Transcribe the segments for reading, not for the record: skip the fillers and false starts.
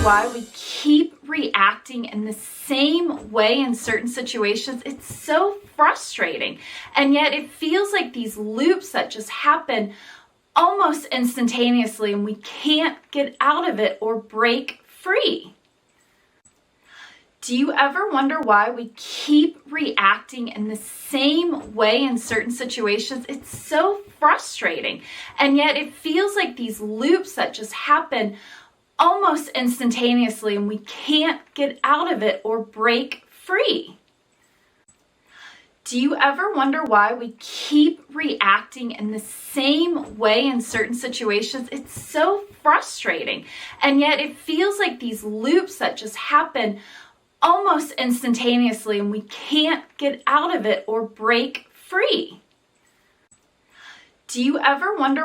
why we keep reacting in the same way in certain situations? It's so frustrating. And yet it feels like these loops that just happen almost instantaneously, and we can't get out of it or break free. Do you ever wonder why we keep reacting in the same way in certain situations? It's so frustrating. And yet it feels like these loops that just happen almost instantaneously, and we can't get out of it or break free. Do you ever wonder why we keep reacting in the same way in certain situations? It's so frustrating. And yet it feels like these loops that just happen almost instantaneously, and we can't get out of it or break free. Do you ever wonder?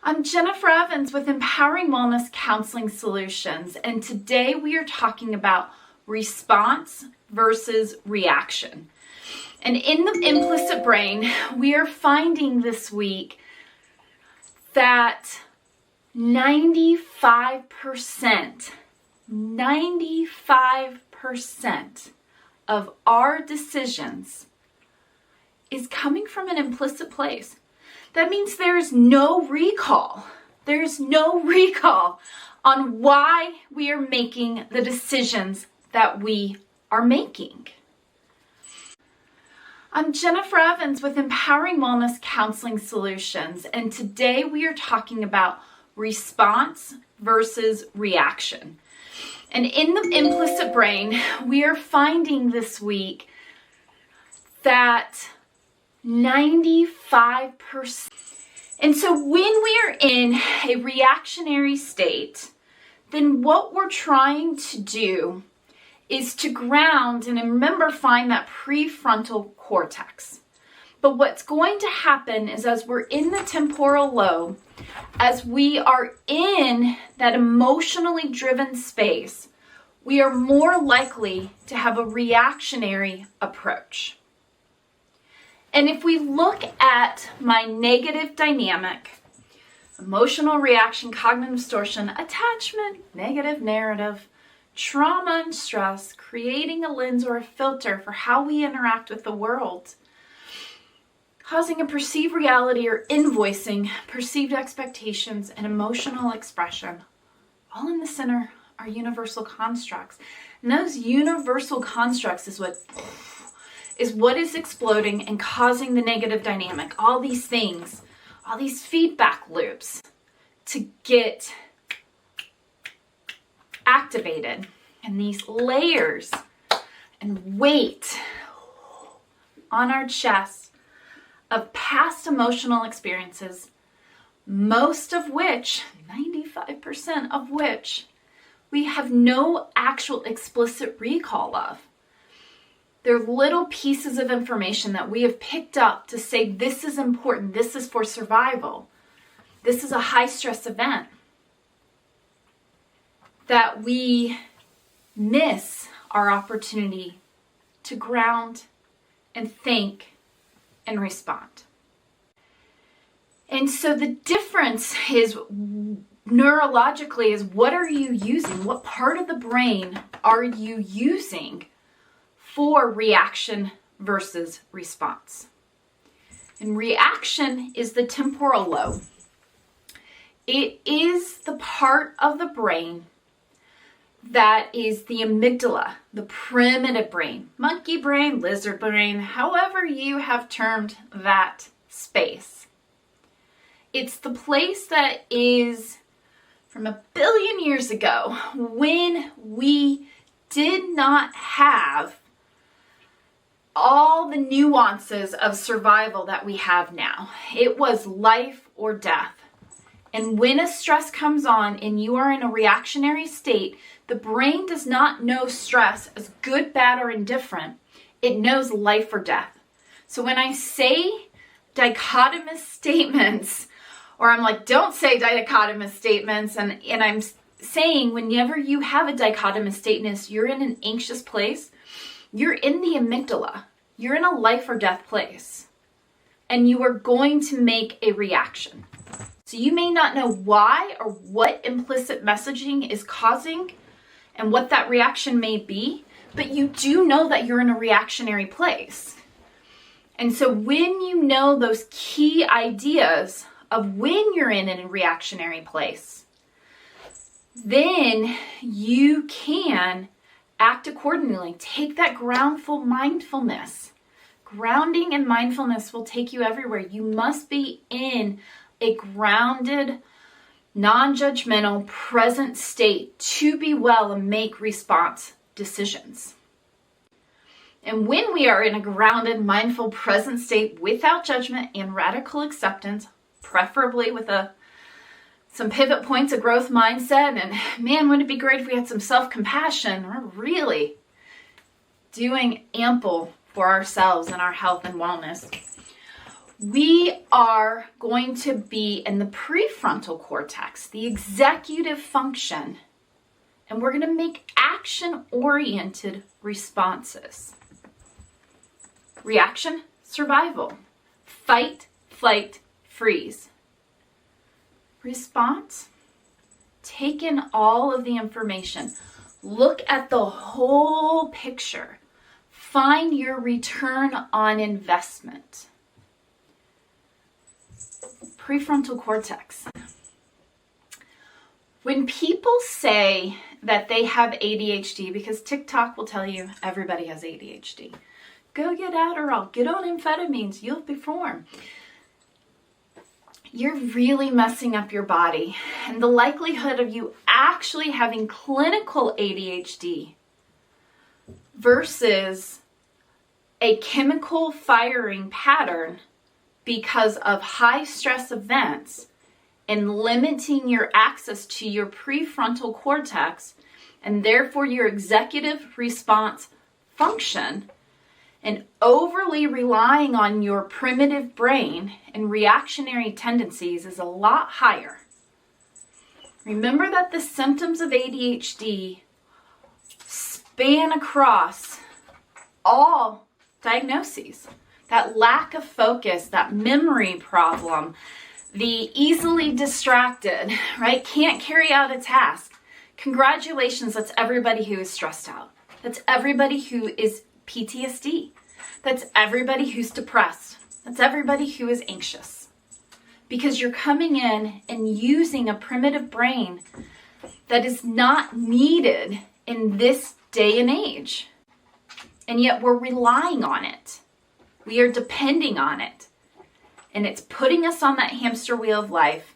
I'm Jennifer Evans with Empowering Wellness Counseling Solutions, and today we are talking about response versus reaction. And in the implicit brain, we are finding this week that 95% of our decisions is coming from an implicit place. That means there's no recall. There's no recall on why we are making the decisions that we are making. I'm Jennifer Evans with Empowering Wellness Counseling Solutions, and today we are talking about response versus reaction. And in the implicit brain, we are finding this week that 95%. And so when we are in a reactionary state, then what we're trying to do is to ground and remember, find that prefrontal cortex. But what's going to happen is as we're in the temporal lobe, as we are in that emotionally driven space, we are more likely to have a reactionary approach. And if we look at my negative dynamic, emotional reaction, cognitive distortion, attachment, negative narrative, trauma and stress, creating a lens or a filter for how we interact with the world, causing a perceived reality or invoicing perceived expectations and emotional expression, all in the center are universal constructs. And those universal constructs is what is exploding and causing the negative dynamic. All these things, all these feedback loops to get activated, and these layers and weight on our chest of past emotional experiences, most of which, 95% of which, we have no actual explicit recall of. They're little pieces of information that we have picked up to say this is important, this is for survival, this is a high stress event, that we miss our opportunity to ground and think and respond. And so the difference is neurologically is what are you using? What part of the brain are you using for reaction versus response? And reaction is the temporal lobe. It is the part of the brain that is the amygdala, the primitive brain, monkey brain, lizard brain, however you have termed that space. It's the place that is from 1 billion years ago when we did not have all the nuances of survival that we have now. It was life or death. And when a stress comes on and you are in a reactionary state, the brain does not know stress as good, bad, or indifferent. It knows life or death. So when I say dichotomous statements, or I'm like, don't say dichotomous statements, and I'm saying whenever you have a dichotomous statement, you're in an anxious place, you're in the amygdala. You're in a life or death place. and you are going to make a reaction. So you may not know why or what implicit messaging is causing and what that reaction may be, but you do know that you're in a reactionary place. And so when you know those key ideas of when you're in a reactionary place, then you can act accordingly. Take that groundful mindfulness. Grounding and mindfulness will take you everywhere. You must be in a grounded, non-judgmental, present state to be well and make response decisions. And when we are in a grounded, mindful, present state without judgment and radical acceptance, preferably with some pivot points of growth mindset, and man, wouldn't it be great if we had some self-compassion? We're really doing ample for ourselves and our health and wellness. We are going to be in the prefrontal cortex, the executive function, and we're going to make action-oriented responses. Reaction, survival. Fight, flight, freeze. Response, take in all of the information. Look at the whole picture. Find your return on investment. Prefrontal cortex. When people say that they have ADHD, because TikTok will tell you everybody has ADHD, go get Adderall, get on amphetamines, you'll perform. You're really messing up your body. And the likelihood of you actually having clinical ADHD versus a chemical firing pattern because of high stress events and limiting your access to your prefrontal cortex and therefore your executive response function, and overly relying on your primitive brain and reactionary tendencies is a lot higher. Remember that the symptoms of ADHD span across all diagnoses. That lack of focus, that memory problem, the easily distracted, right? Can't carry out a task. Congratulations, that's everybody who is stressed out. That's everybody who is PTSD. That's everybody who's depressed. That's everybody who is anxious. Because you're coming in and using a primitive brain that is not needed in this day and age. And yet we're relying on it. We are depending on it. And it's putting us on that hamster wheel of life.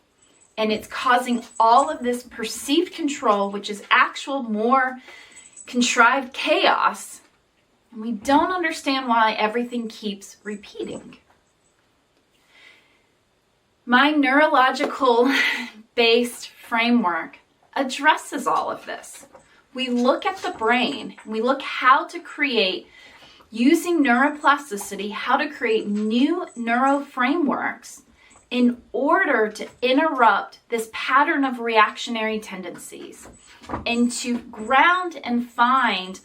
And it's causing all of this perceived control, which is actual more contrived chaos. And we don't understand why everything keeps repeating. My neurological based framework addresses all of this. We look at the brain, we look how to create, using neuroplasticity, how to create new neuro frameworks in order to interrupt this pattern of reactionary tendencies and to ground and find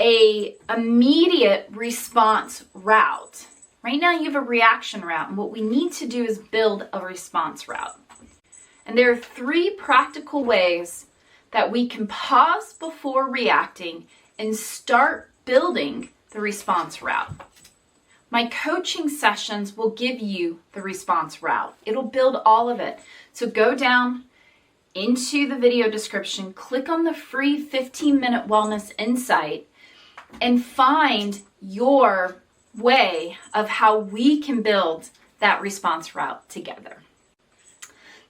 a immediate response route. Right now you have a reaction route, and what we need to do is build a response route. And there are 3 practical ways that we can pause before reacting and start building the response route. My coaching sessions will give you the response route. It'll build all of it. So go down into the video description, click on the free 15-minute wellness insight, and find your way of how we can build that response route together.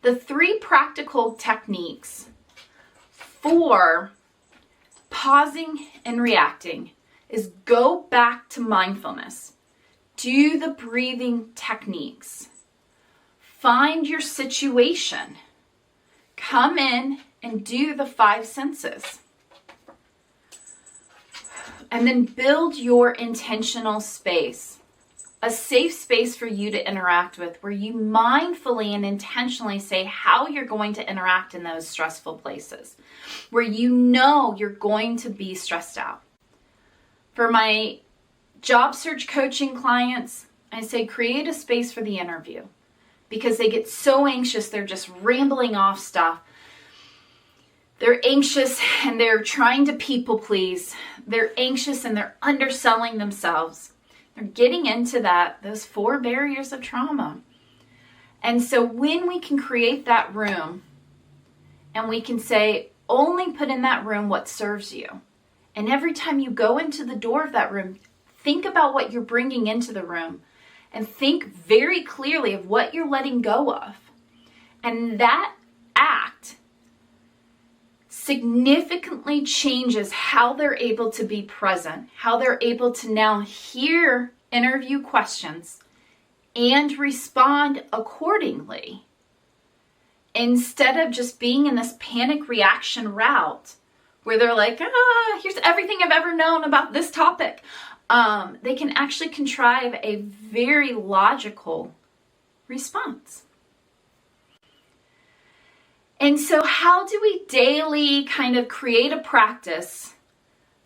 The 3 practical techniques for pausing and reacting is go back to mindfulness. Do the breathing techniques. Find your situation. Come in and do the 5 senses. And then build your intentional space. A safe space for you to interact with, where you mindfully and intentionally say how you're going to interact in those stressful places, where you know you're going to be stressed out. For my job search coaching clients, I say create a space for the interview, because they get so anxious, they're just rambling off stuff. They're anxious and they're trying to people please. They're anxious and they're underselling themselves. They're getting into those 4 barriers of trauma. And so when we can create that room and we can say, only put in that room what serves you. And every time you go into the door of that room, think about what you're bringing into the room and think very clearly of what you're letting go of. And that act significantly changes how they're able to be present, how they're able to now hear interview questions and respond accordingly, instead of just being in this panic reaction route where they're like, here's everything I've ever known about this topic. They can actually contrive a very logical response. And so how do we daily kind of create a practice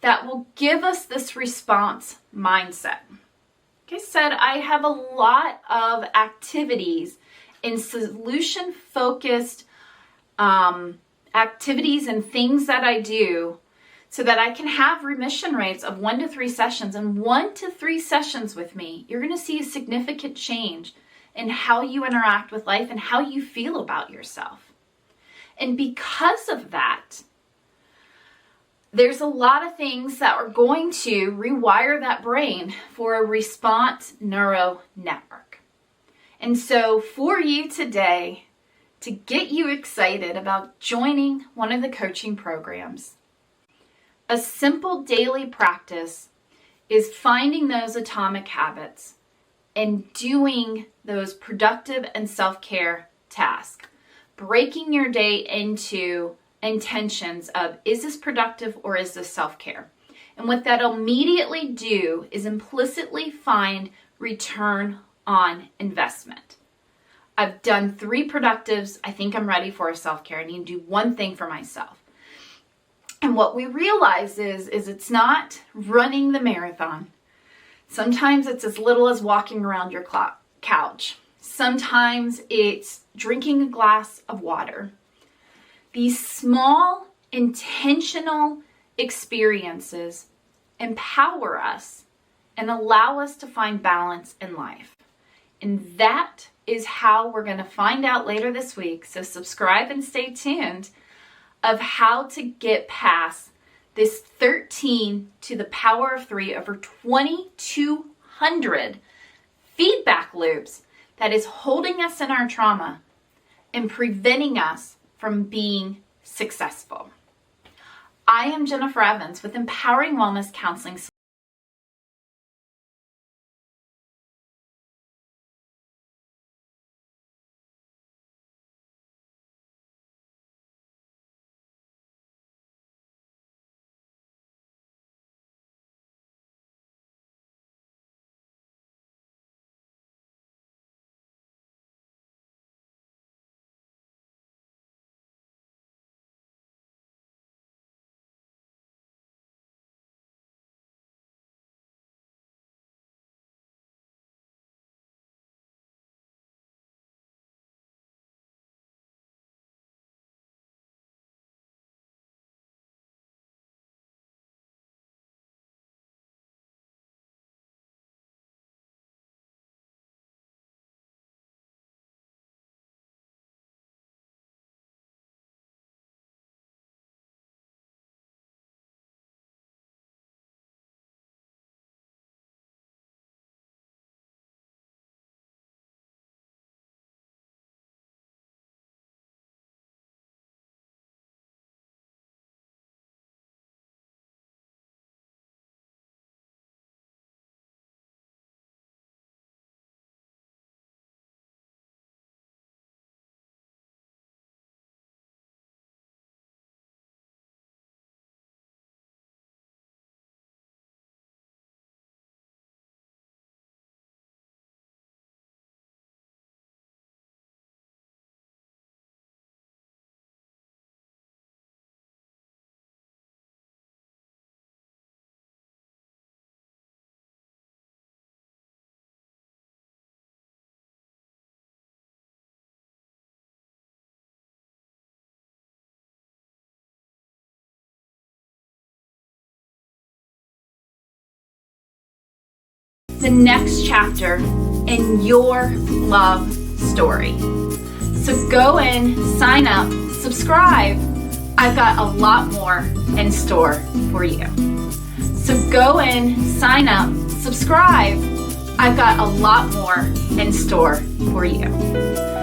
that will give us this response mindset? Like I said, I have a lot of activities in solution-focused activities and things that I do so that I can have remission rates of 1 to 3 sessions. And 1 to 3 sessions with me, you're going to see a significant change in how you interact with life and how you feel about yourself. And because of that, there's a lot of things that are going to rewire that brain for a response neuro network. And so for you today, to get you excited about joining one of the coaching programs, a simple daily practice is finding those atomic habits and doing those productive and self-care tasks. Breaking your day into intentions of, is this productive or is this self-care? And what that'll immediately do is implicitly find return on investment. I've done 3 productives. I think I'm ready for a self-care. I need to do 1 thing for myself. And what we realize is it's not running the marathon. Sometimes it's as little as walking around your couch. Sometimes it's drinking a glass of water. These small, intentional experiences empower us and allow us to find balance in life. And that is how we're going to find out later this week. So subscribe and stay tuned of how to get past this 13 to the power of 3 over 2,200 feedback loops that is holding us in our trauma and preventing us from being successful. I am Jennifer Evans with Empowering Wellness Counseling the next chapter in your love story. So go in, sign up, subscribe. I've got a lot more in store for you. So go in, sign up, subscribe. I've got a lot more in store for you.